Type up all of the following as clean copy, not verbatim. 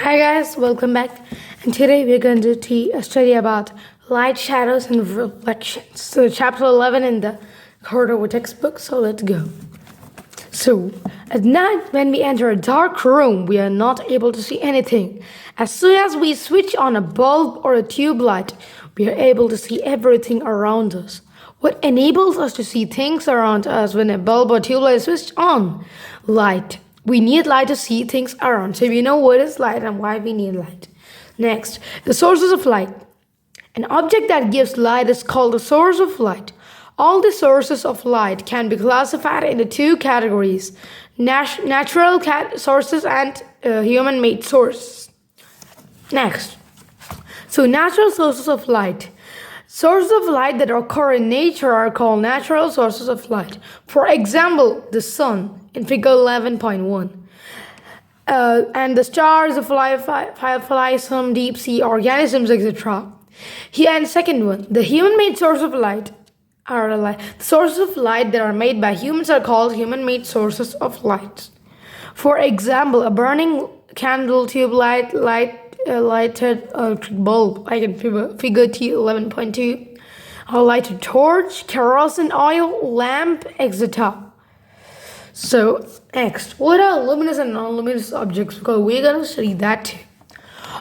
Hi guys, welcome back. And today we're going to study about light, shadows, and reflections. So chapter 11 in the Cordova textbook. So let's go. So at night, when we enter a dark room, we are not able to see anything. As soon as we switch on a bulb or a tube light, we are able to see everything around us. What enables us to see things around us when a bulb or tube light is switched on? Light. We need light to see things around. So we know what is light and why we need light. Next, the sources of light. An object that gives light is called a source of light. All the sources of light can be classified into two categories: natural sources and human-made sources. Next, so natural sources of light. Sources of light that occur in nature are called natural sources of light. For example, the sun in figure 11.1. And the stars, the fireflies, some deep sea organisms, etc. Here and second one, the human-made source of light are the sources of light that are made by humans are called human-made sources of light. For example, a burning candle, tube light, lighted electric bulb, like in figure T11.2, a lighted torch, kerosene oil, lamp, etc. So next, what are luminous and non-luminous objects? Because we're going to study that too.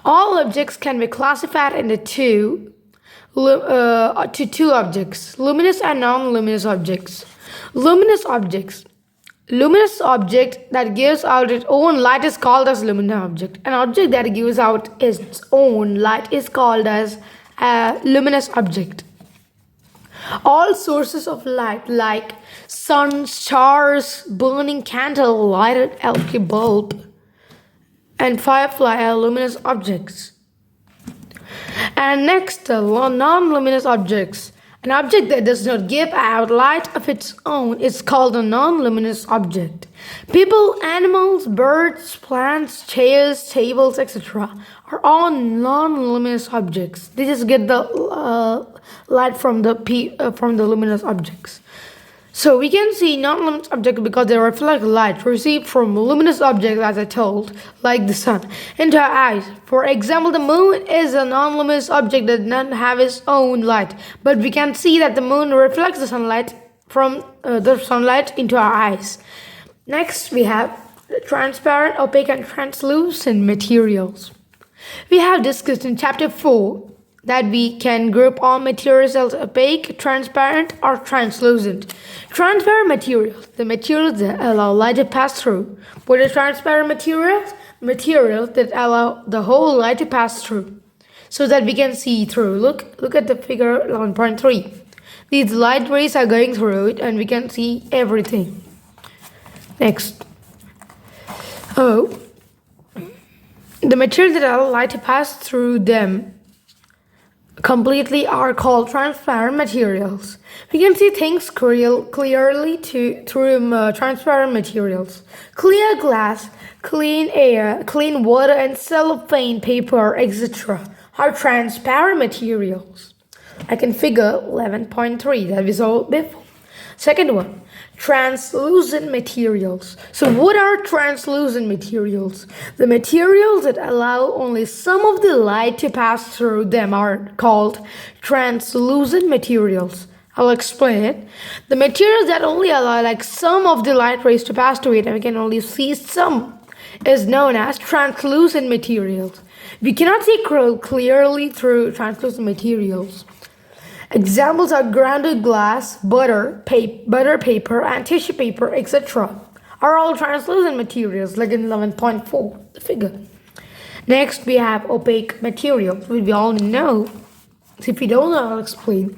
All objects can be classified into two objects: luminous and non-luminous objects. Luminous objects. Luminous object that gives out its own light is called as luminous object. An object that gives out its own light is called as a luminous object. All sources of light like sun, stars, burning candle, lighted electric bulb, and firefly are luminous objects. And next, non-luminous objects. An object that does not give out light of its own is called a non-luminous object. People, animals, birds, plants, chairs, tables, etc. are all non-luminous objects. They just get the light from the luminous objects. So we can see non-luminous objects because they reflect light received from luminous objects, as I told, like the sun, into our eyes. For example, the moon is a non-luminous object that does not have its own light, but we can see that the moon reflects the sunlight from the sunlight into our eyes. Next, we have transparent, opaque, and translucent materials. We have discussed in chapter 4 that we can group all materials as opaque, transparent, or translucent. Transparent materials, the materials that allow light to pass through. What are transparent materials? Materials that allow the whole light to pass through, so that we can see through. Look at the figure 1.3. These light rays are going through it, and we can see everything. Next. The materials that allow light to pass through them completely are called transparent materials. We can see things clearly through transparent materials. Clear glass, clean air, clean water, and cellophane paper, etc. are transparent materials. Like in figure 11.3 that we saw before. Second one, translucent materials. So what are translucent materials? The materials that allow only some of the light to pass through them are called translucent materials. I'll explain it. The materials that only allow some of the light rays to pass through it and we can only see some is known as translucent materials. We cannot see clearly through translucent materials. Examples are grounded glass, butter paper, and tissue paper, etc. are all translucent materials, like in 11.4, the figure. Next, we have opaque materials, which we all know. So if you don't know, I'll explain.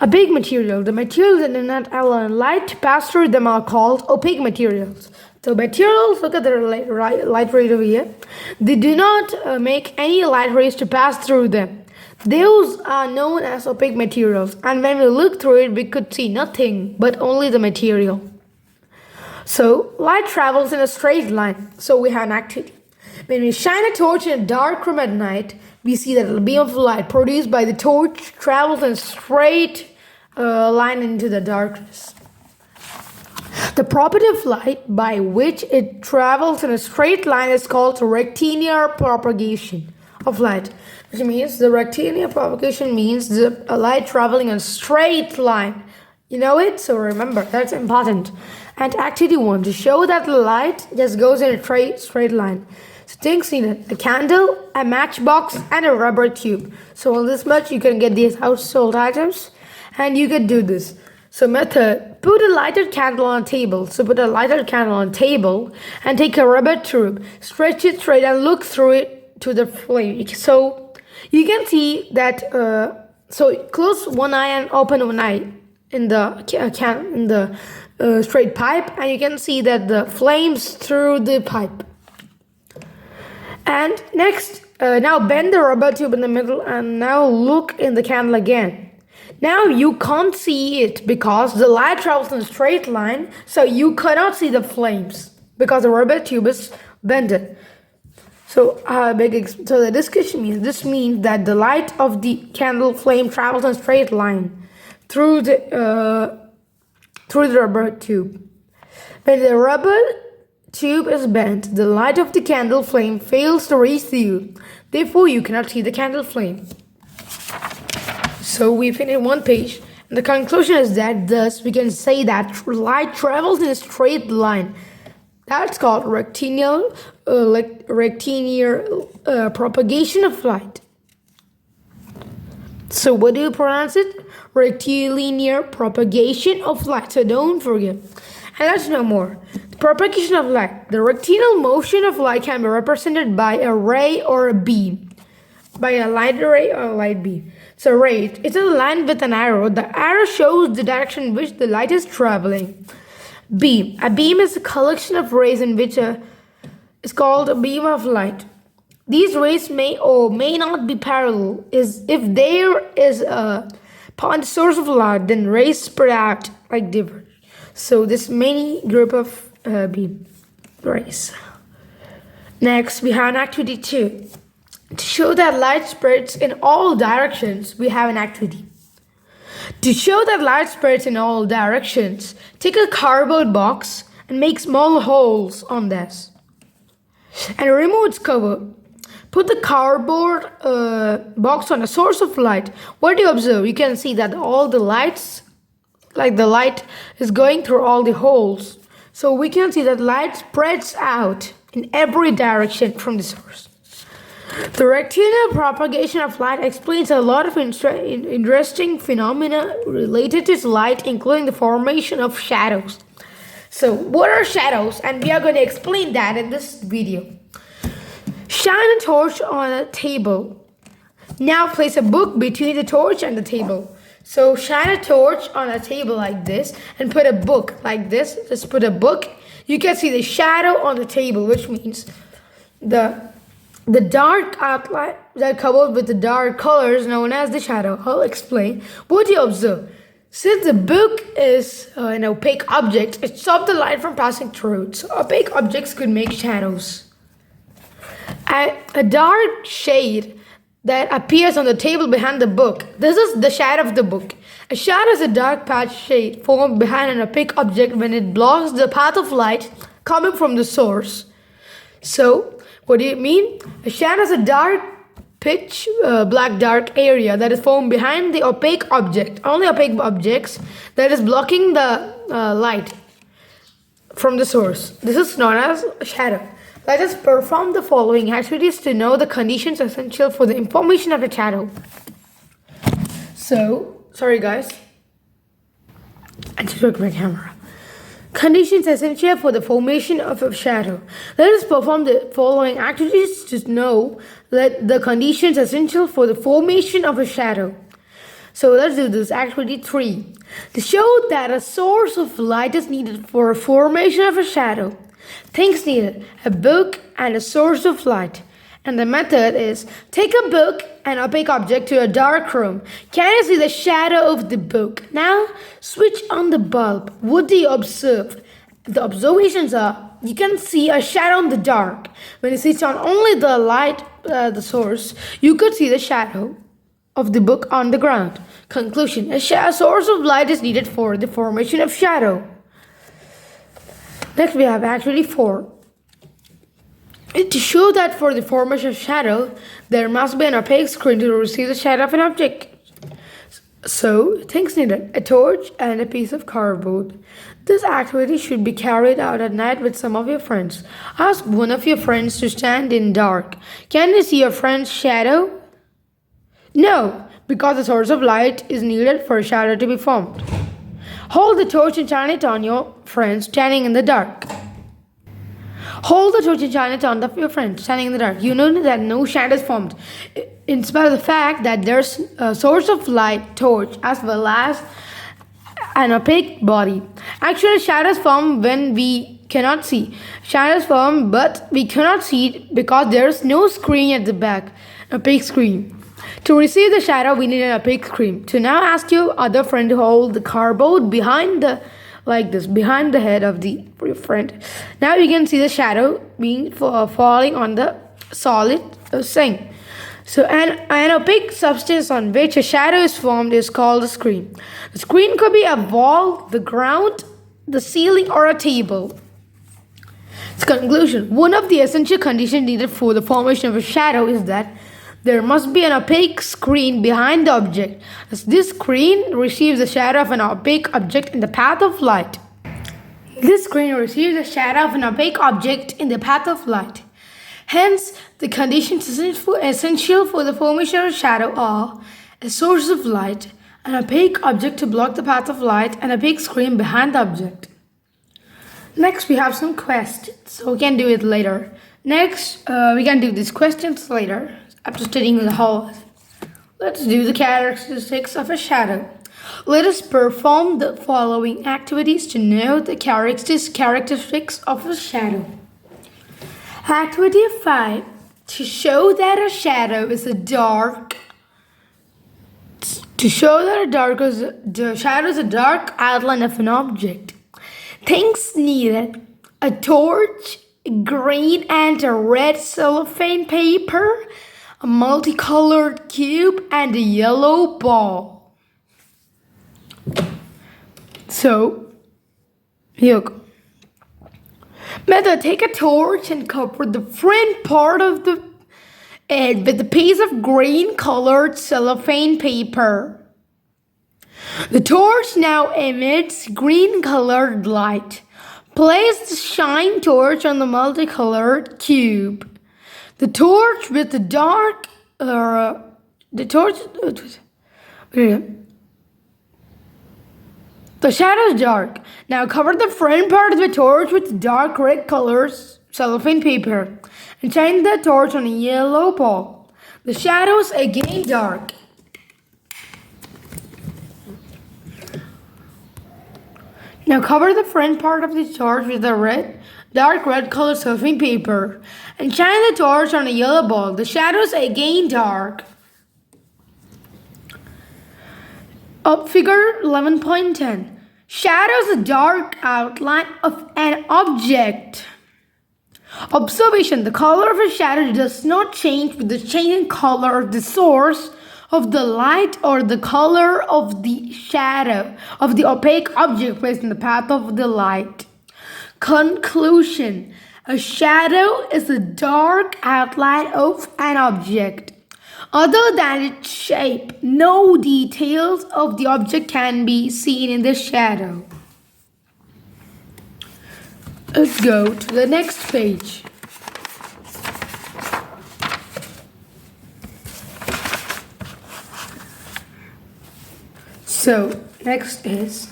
Opaque material, the materials that do not allow light to pass through them are called opaque materials. So materials, look at the light ray over here. They do not make any light rays to pass through them. Those are known as opaque materials, and when we look through it, we could see nothing but only the material. So light travels in a straight line, so we have an activity. When we shine a torch in a dark room at night, we see that a beam of light produced by the torch travels in a straight line into the darkness. The property of light by which it travels in a straight line is called rectilinear propagation of light, which means the rectilinear propagation means the light traveling in a straight line. You know it? So remember, that's important. And activity 1, to show that the light just goes in a straight line. So things needed: a candle, a matchbox, and a rubber tube. So on this much you can get these household items and you can do this. So method, put a lighted candle on a table. So put a lighted candle on a table and take a rubber tube, stretch it straight and look through it to the flame. So you can see that, so close one eye and open one eye in the straight pipe, and you can see that the flames through the pipe. And next, now bend the rubber tube in the middle and now look in the candle again. Now you can't see it because the light travels in a straight line, so you cannot see the flames because the rubber tube is bended. So the discussion means this means that the light of the candle flame travels in a straight line through the rubber tube. When the rubber tube is bent, the light of the candle flame fails to reach you. Therefore, you cannot see the candle flame. So we finished one page, and the conclusion is that thus we can say that light travels in a straight line. That's called rectilinear propagation of light. So what do you pronounce it? Rectilinear propagation of light. So don't forget. And let's know more. The propagation of light. The rectilinear motion of light can be represented by a ray or a beam. By a light ray or a light beam. So ray, it's a line with an arrow. The arrow shows the direction in which the light is traveling. Beam. A beam is a collection of rays in which is called a beam of light. These rays may or may not be parallel. If there is a point source of light, then rays spread out like diverge. So this many group of beam rays. Next, we have an activity 2. To show that light spreads in all directions, we have an activity. To show that light spreads in all directions, take a cardboard box and make small holes on this. And remove its cover. Put the cardboard box on a source of light. What do you observe? You can see that all the lights, like the light is going through all the holes. So we can see that light spreads out in every direction from the source. The rectilinear propagation of light explains a lot of interesting phenomena related to light, including the formation of shadows. So, what are shadows? And we are going to explain that in this video. Shine a torch on a table. Now place a book between the torch and the table. So, shine a torch on a table like this and put a book like this. Just put a book. You can see the shadow on the table, which means the dark outline that covered with the dark colors known as the shadow. I'll explain. What do you observe? Since the book is an opaque object, it stops the light from passing through it. So opaque objects could make shadows. A dark shade that appears on the table behind the book. This is the shadow of the book. A shadow is a dark patch shade formed behind an opaque object when it blocks the path of light coming from the source. So, what do you mean? A shadow is a dark pitch black dark area that is formed behind the opaque object. Only opaque objects that is blocking the light from the source. This is known as a shadow. Let us perform the following activities to know the conditions essential for the formation of a shadow. So, sorry guys. I just broke my camera. Conditions essential for the formation of a shadow. Let us perform the following activities to know the conditions essential for the formation of a shadow. So let's do this. Activity 3. To show that a source of light is needed for a formation of a shadow. Things needed: a book and a source of light. And the method is, take a book and opaque object to a dark room. Can you see the shadow of the book? Now switch on the bulb. What do you observe? The observations are, you can see a shadow in the dark. When you switch on only the light, the source, you could see the shadow of the book on the ground. Conclusion: a source of light is needed for the formation of shadow. Next, we have activity 4. To show that for the formation of shadow, there must be an opaque screen to receive the shadow of an object. So, things needed: a torch and a piece of cardboard. This activity should be carried out at night with some of your friends. Ask one of your friends to stand in dark. Can you see your friend's shadow? No, because the source of light is needed for a shadow to be formed. Hold the torch and shine it on your friend standing in the dark. Hold the torch and shine it on your friend standing in the dark. You know that no shadow is formed, in spite of the fact that there's a source of light, torch, as well as an opaque body. Actually, shadows form when we cannot see. Shadows form, but we cannot see it because there's no screen at the back, opaque screen. To receive the shadow, we need an opaque screen. So now ask your other friend to hold the cardboard behind the head of your friend. Now you can see the shadow being falling on the solid thing. So an opaque substance on which a shadow is formed is called a screen. The screen could be a wall, the ground, the ceiling, or a table. Its conclusion: one of the essential conditions needed for the formation of a shadow is that there must be an opaque screen behind the object, as this screen receives the shadow of an opaque object in the path of light. This screen receives the shadow of an opaque object in the path of light. Hence, the conditions essential for the formation of a shadow are a source of light, an opaque object to block the path of light, and an opaque screen behind the object. Next, we have some questions, so we can do it later. Next, we can do these questions later after studying the whole. Let's do the characteristics of a shadow. Let us perform the following activities to know the characteristics of a shadow. Activity 5. To show that a shadow is a dark. To show that the shadow is a dark outline of an object. Things needed: a torch, a green and a red cellophane paper, a multicolored cube, and a yellow ball. So, here you go. Method: take a torch and cover the front part of the head with a piece of green colored cellophane paper. The torch now emits green colored light. Place the shine torch on the multicolored cube. The torch with the dark the shadow is dark. Now cover the front part of the torch with dark red colors cellophane paper and shine the torch on a yellow ball. The shadow is again dark. Now cover the front part of the torch with the dark red colored cellophane paper and shine the torch on a yellow ball. The shadow is again dark. Up figure 11.10. Shadows a dark outline of an object. Observation: the color of a shadow does not change with the change in color of the source of the light or the color of the shadow of the opaque object placed in the path of the light. Conclusion: a shadow is a dark outline of an object. Other than its shape, no details of the object can be seen in the shadow. Let's go to the next page. So, next is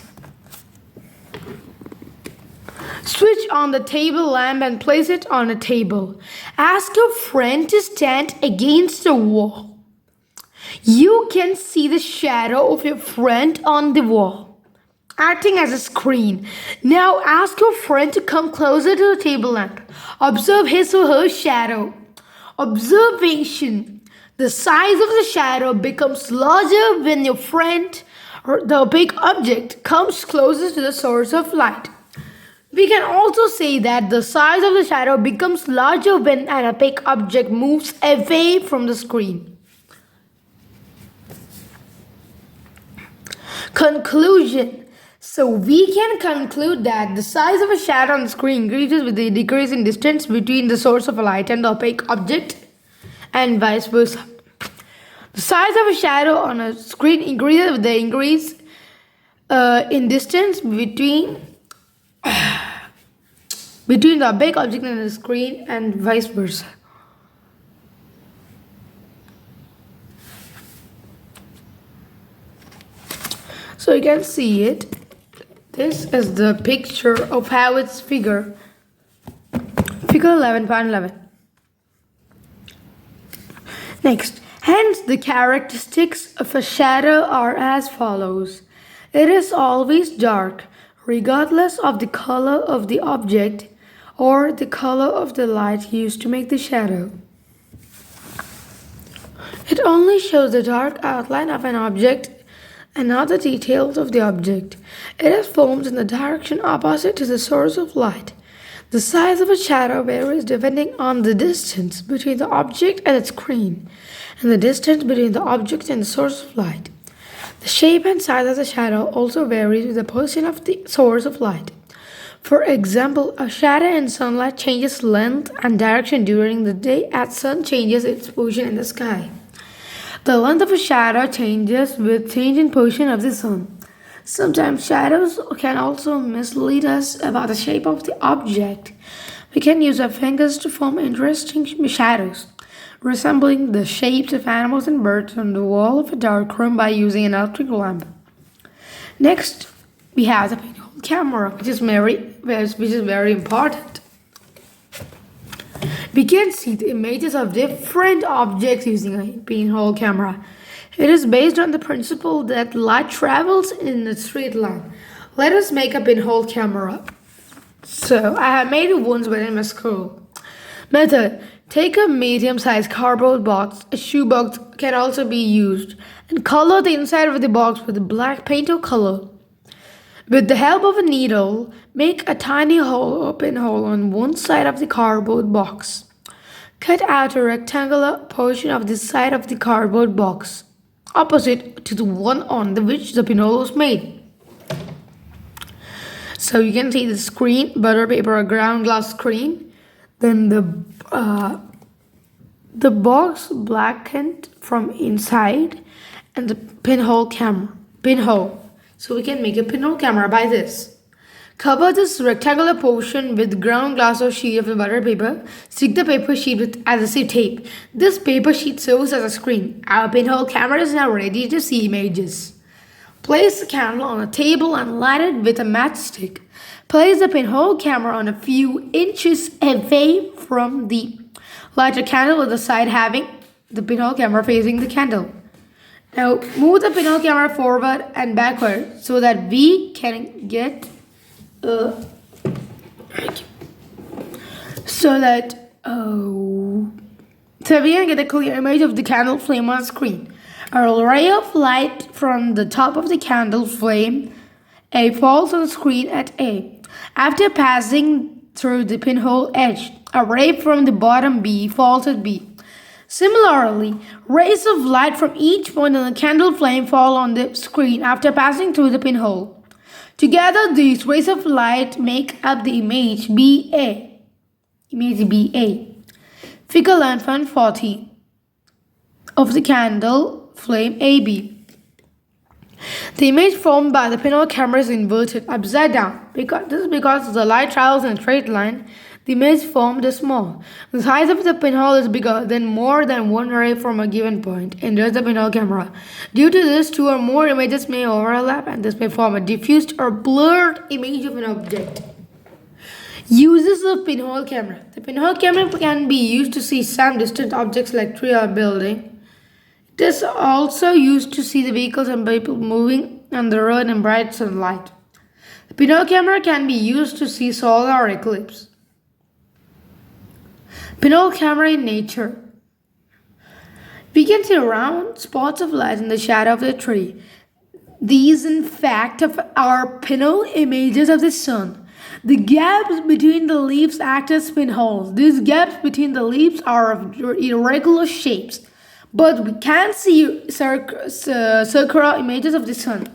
switch on the table lamp and place it on a table. Ask your friend to stand against the wall. You can see the shadow of your friend on the wall, acting as a screen. Now ask your friend to come closer to the table lamp. Observe his or her shadow. Observation: the size of the shadow becomes larger when your friend or the opaque object comes closer to the source of light. We can also say that the size of the shadow becomes larger when an opaque object moves away from the screen. Conclusion: So we can conclude that the size of a shadow on the screen increases with the decrease in distance between the source of a light and the opaque object, and vice versa. The size of a shadow on a screen increases with the increase in distance between the opaque object and the screen, and vice versa. So you can see it. This is the picture of how it's figure 11.11. Next, hence the characteristics of a shadow are as follows. It is always dark, regardless of the color of the object or the color of the light used to make the shadow. It only shows the dark outline of an object and not the details of the object. It is formed in the direction opposite to the source of light. The size of a shadow varies depending on the distance between the object and its screen, and the distance between the object and the source of light. The shape and size of the shadow also varies with the position of the source of light. For example, a shadow in sunlight changes length and direction during the day as sun changes its position in the sky. The length of a shadow changes with change in position of the sun. Sometimes shadows can also mislead us about the shape of the object. We can use our fingers to form interesting shadows, resembling the shapes of animals and birds on the wall of a dark room by using an electric lamp. Next, we have the pinhole camera, which is very important. We can see the images of different objects using a pinhole camera. It is based on the principle that light travels in a straight line. Let us make a pinhole camera. So, I have made it once when in my school. Method. Take a medium-sized cardboard box. A shoebox can also be used. And color the inside of the box with a black paint or color. With the help of a needle, make a tiny hole or pinhole on one side of the cardboard box. Cut out a rectangular portion of the side of the cardboard box, opposite to the one on which the pinhole was made. So you can see the screen, butter paper or ground glass screen. Then the box blackened from inside, and the pinhole. So we can make a pinhole camera by this. Cover this rectangular portion with ground glass or sheet of butter paper. Stick the paper sheet with adhesive tape. This paper sheet serves as a screen. Our pinhole camera is now ready to see images. Place the candle on a table and light it with a matchstick. Place the pinhole camera on a few inches away from the lighter candle with the side having the pinhole camera facing the candle. Now move the pinhole camera forward and backward so that we can get a clear image of the candle flame on screen. A ray of light from the top of the candle flame A falls on the screen at A. After passing through the pinhole edge, a ray from the bottom B falls at B. Similarly, rays of light from each point on the candle flame fall on the screen after passing through the pinhole. Together, these rays of light make up the image BA. Figure 11.40 of the candle flame AB. The image formed by the pinhole camera is inverted upside down. This is because the light travels in a straight line. The image formed is small. The size of the pinhole is bigger than more than one ray from a given point enters the pinhole camera. Due to this, two or more images may overlap, and this may form a diffused or blurred image of an object. Uses of pinhole camera. The pinhole camera can be used to see some distant objects like tree or building. It is also used to see the vehicles and people moving on the road in bright sunlight. The pinhole camera can be used to see solar eclipse. Pinhole camera in nature. We can see round spots of light in the shadow of the tree. These, in fact, are pinhole images of the sun. The gaps between the leaves act as pinholes. These gaps between the leaves are of irregular shapes, but we can see circular images of the sun.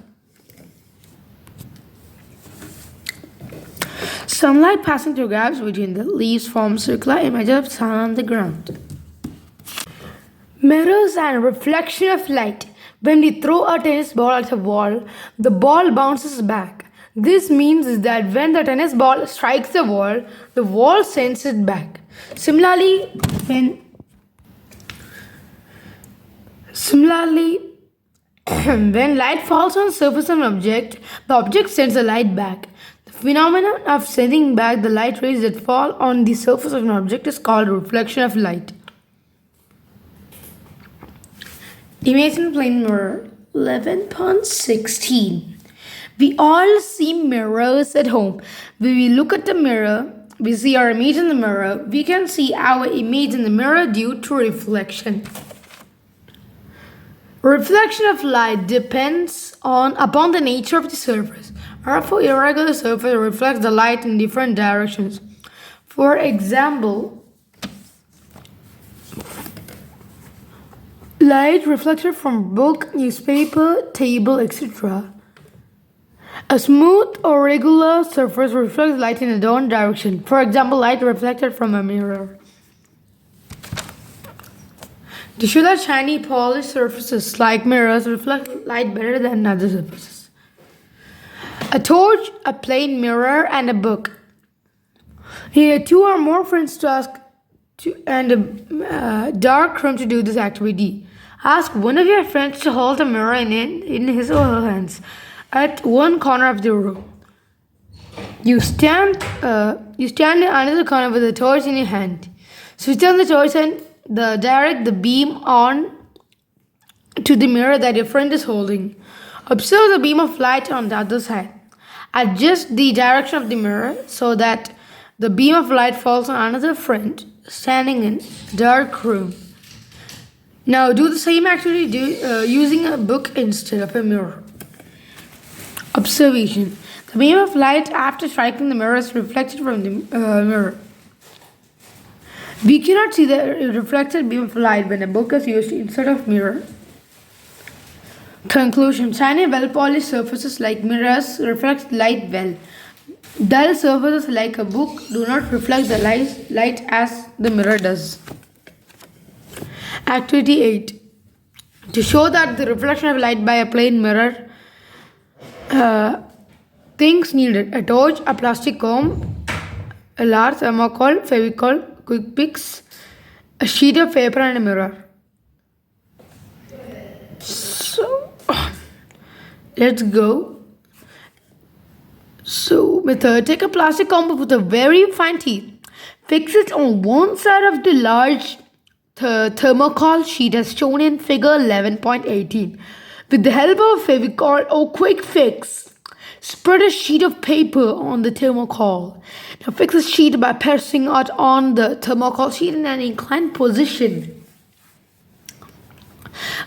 Sunlight passing through gaps between the leaves forms circular images of sun on the ground. Mirrors and reflection of light. When we throw a tennis ball at a wall, the ball bounces back. This means that when the tennis ball strikes the wall sends it back. Similarly, when light falls on the surface of an object, the object sends the light back. The phenomenon of sending back the light rays that fall on the surface of an object is called reflection of light. Image in plane mirror 11.16. We all see mirrors at home. When we look at the mirror, we see our image in the mirror. We can see our image in the mirror due to reflection. Reflection of light depends upon the nature of the surface. Therefore, irregular surface reflects the light in different directions. For example, light reflected from book, newspaper, table, etc. A smooth or regular surface reflects light in a down direction. For example, light reflected from a mirror. To show that shiny, polished surfaces like mirrors reflect light better than other surfaces. A torch, a plain mirror, and a book. Here, two or more friends and a dark room to do this activity. Ask one of your friends to hold a mirror in his or her hands at one corner of the room. You stand in another corner with a torch in your hand. Switch on the torch and direct the beam on to the mirror that your friend is holding. Observe the beam of light on the other side. Adjust the direction of the mirror so that the beam of light falls on another friend standing in a dark room. Now do the same activity using a book instead of a mirror. Observation. The beam of light after striking the mirror is reflected from the mirror. We cannot see the reflected beam of light when a book is used instead of mirror. Conclusion. Shiny, well-polished surfaces like mirrors reflect light well. Dull surfaces like a book do not reflect the light as the mirror does. Activity 8. To show that the reflection of light by a plain mirror, things needed: a torch, a plastic comb, a large thermocol, Fevicol, quick picks, a sheet of paper, and a mirror. So, let's go. So, method: take a plastic comb with a very fine teeth. Fix it on one side of the large thermocol sheet as shown in figure 11.18. With the help of Fevicol or quick fix, spread a sheet of paper on the thermocol. Now fix the sheet by pressing it on the thermocol sheet in an inclined position.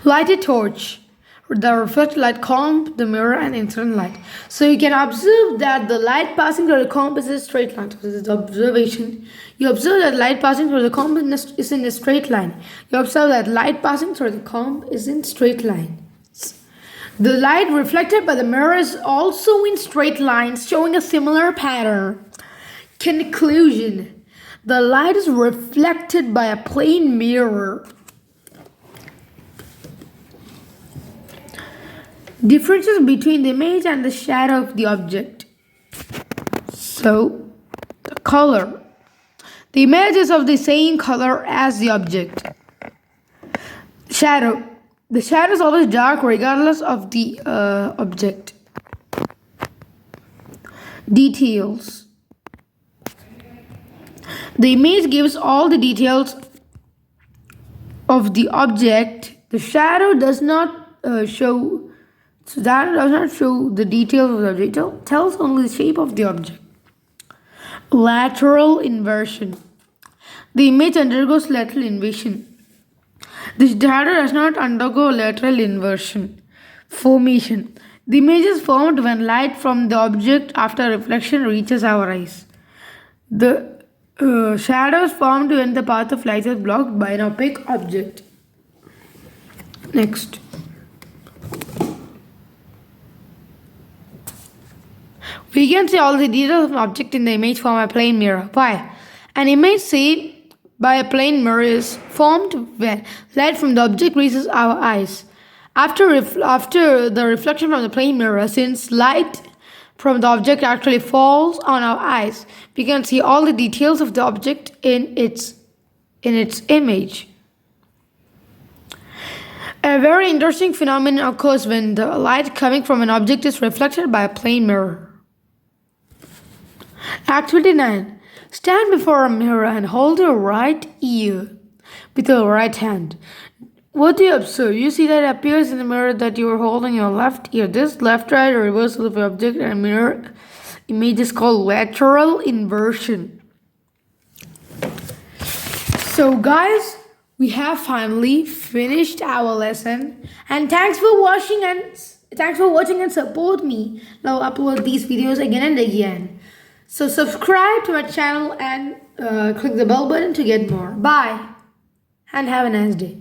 Light a torch. The reflected light comb, the mirror, and incident light. So you can observe that the light passing through the comb is a straight line. So this is the observation. You observe that light passing through the comb is in a straight line. You observe that light passing through the comb is in straight line. The light reflected by the mirror is also in straight lines, showing a similar pattern. Conclusion. The light is reflected by a plain mirror. Differences between the image and the shadow of the object. So, the color. The image is of the same color as the object. Shadow. The shadow is always dark regardless of the object. Details. The image gives all the details of the object. The shadow does not show the details of the object. It tells only the shape of the object. Lateral inversion. The image undergoes lateral inversion. The shadow does not undergo lateral inversion. Formation. The image is formed when light from the object after reflection reaches our eyes. The shadow is formed when the path of light is blocked by an opaque object. Next. We can see all the details of an object in the image from a plane mirror. Why? An image seen by a plane mirror is formed when light from the object reaches our eyes. After the reflection from the plane mirror, since light from the object actually falls on our eyes, we can see all the details of the object in its image. A very interesting phenomenon occurs when the light coming from an object is reflected by a plane mirror. Activity 9. Stand before a mirror and hold your right ear with your right hand. What do you observe? You see that it appears in the mirror that you are holding your left ear. This left-right reversal of the object in a mirror image is called lateral inversion. So guys, we have finally finished our lesson, and thanks for watching and support me. Now upload these videos again and again. So subscribe to my channel and click the bell button to get more. Bye and have a nice day.